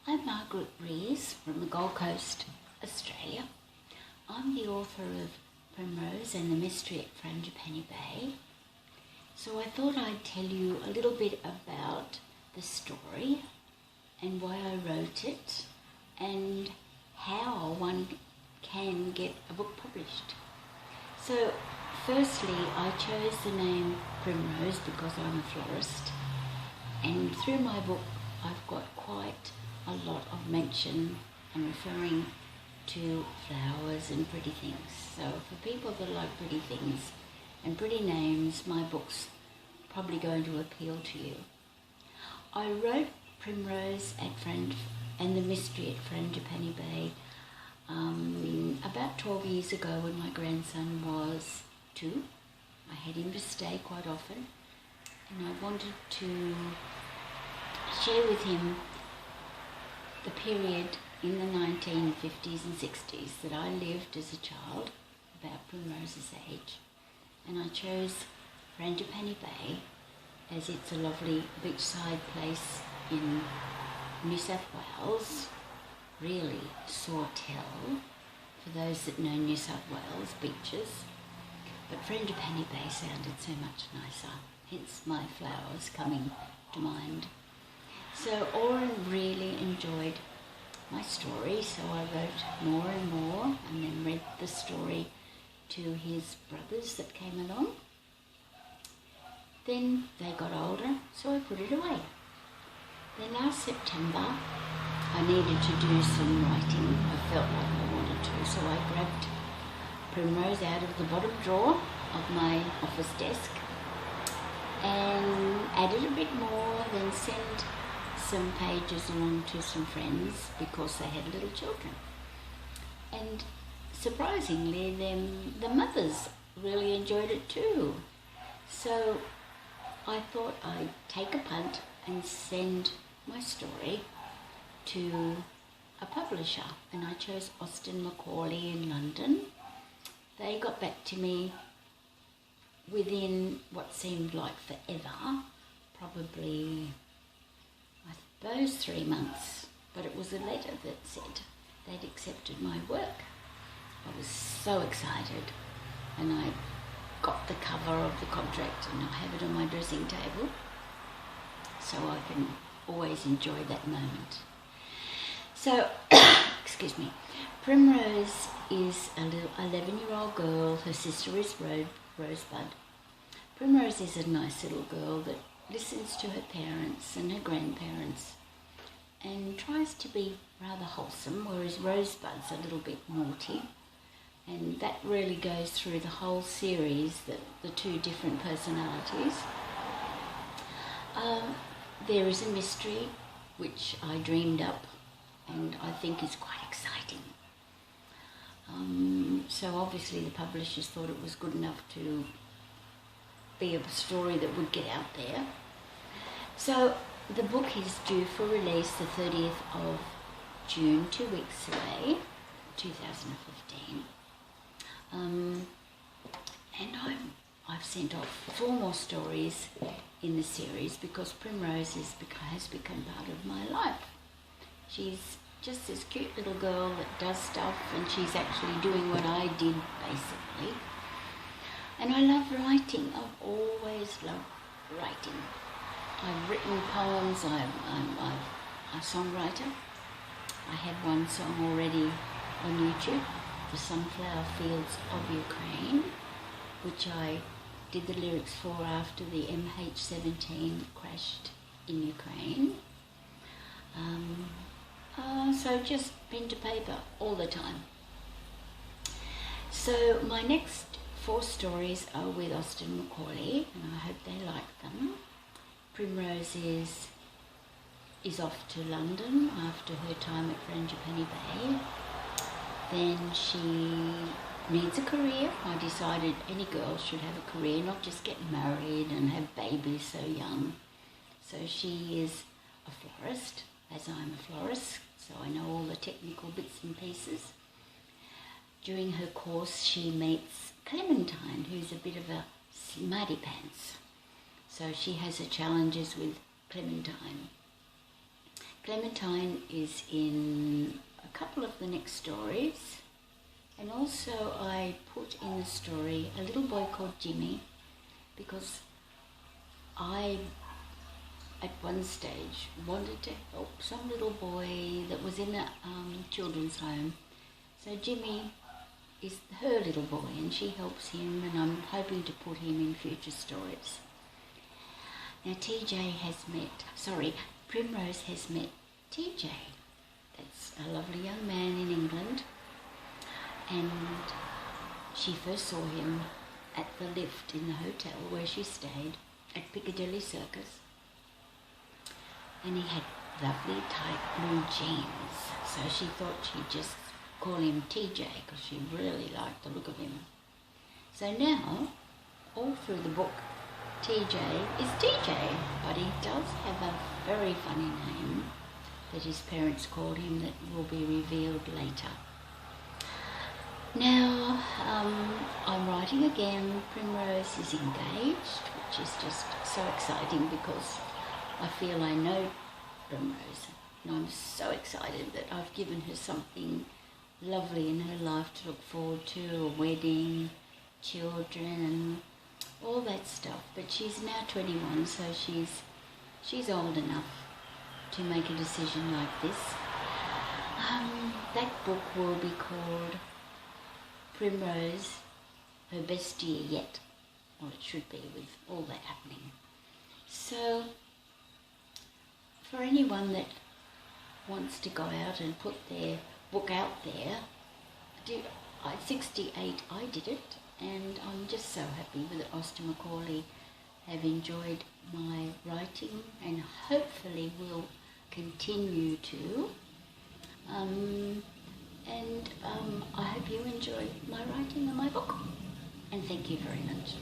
I'm Margaret Rees from the Gold Coast, Australia. I'm the author of Primrose and the Mystery at Frangipani Bay. So I thought I'd tell you a little bit about the story and why I wrote it and how one can get a book published. So firstly, I chose the name Primrose because I'm a florist, and through my book I've got quite a lot of mention and referring to flowers and pretty things. So for people that like pretty things and pretty names, my book's probably going to appeal to you. I wrote Primrose and the Mystery at Frangipani Bay about 12 years ago when my grandson was 2. I had him to stay quite often, and I wanted to share with him the period in the 1950s and 60s that I lived as a child, about Primrose's age, and I chose Frangipani Bay as it's a lovely beachside place in New South Wales, really Sawtell, for those that know New South Wales beaches, but Frangipani Bay sounded so much nicer, hence my flowers coming to mind. So Oren really enjoyed my story, so I wrote more and more and then read the story to his brothers that came along. Then they got older, so I put it away. Then last September I needed to do some writing. I felt like I wanted to, so I grabbed Primrose out of the bottom drawer of my office desk and added a bit more, then sent some pages along to some friends because they had little children. And surprisingly, the mothers really enjoyed it too. So I thought I'd take a punt and send my story to a publisher, and I chose Macauley in London. They got back to me within what seemed like forever, probably I suppose 3 months, but it was a letter that said they'd accepted my work. I was so excited, and I got the cover of the contract and I have it on my dressing table so I can always enjoy that moment. So, excuse me, Primrose is a little 11-year-old girl. Her sister is Rosebud. Primrose is a nice little girl that listens to her parents and her grandparents and tries to be rather wholesome, whereas Rosebud's a little bit naughty. And that really goes through the whole series, the two different personalities. There is a mystery which I dreamed up and I think is quite exciting. So obviously the publishers thought it was good enough to be a story that would get out there. So the book is due for release the 30th of June, 2 weeks away, 2015. And I've sent off 4 more stories in the series because Primrose has become part of my life. She's just this cute little girl that does stuff, and she's actually doing what I did, basically. And I love writing. I've always loved writing. I've written poems. I'm a songwriter. I have one song already on YouTube, The Sunflower Fields of Ukraine, which I did the lyrics for after the MH17 crashed in Ukraine. So just pen to paper all the time. So my next 4 stories are with Macauley, and I hope they like them. Primrose is off to London after her time at Frangipani Bay. Then she needs a career. I decided any girl should have a career, not just get married and have babies so young. So she is a florist, as I'm a florist, so I know all the technical bits and pieces. During her course, she meets Clementine, who's a bit of a smarty pants. So she has her challenges with Clementine. Clementine is in a couple of the next stories, and also I put in the story a little boy called Jimmy, because I at one stage wanted to help some little boy that was in a children's home. So Jimmy is her little boy and she helps him, and I'm hoping to put him in future stories. Now Primrose has met TJ. That's a lovely young man in England, and she first saw him at the lift in the hotel where she stayed at Piccadilly Circus, and he had lovely tight blue jeans, so she thought she'd just call him TJ because she really liked the look of him. So now, all through the book, TJ is TJ, but he does have a very funny name that his parents called him that will be revealed later. Now, I'm writing again. Primrose is engaged, which is just so exciting because I feel I know Primrose, and I'm so excited that I've given her something lovely in her life to look forward to, a wedding, children, and all that stuff. But she's now 21, so she's old enough to make a decision like this. That book will be called Primrose, Her Best Year Yet. Well, it should be with all that happening. So, for anyone that wants to go out and put their book out there, at 68 I did it, and I'm just so happy that Austen Macauley have enjoyed my writing and hopefully will continue to. I hope you enjoy my writing and my book, and thank you very much.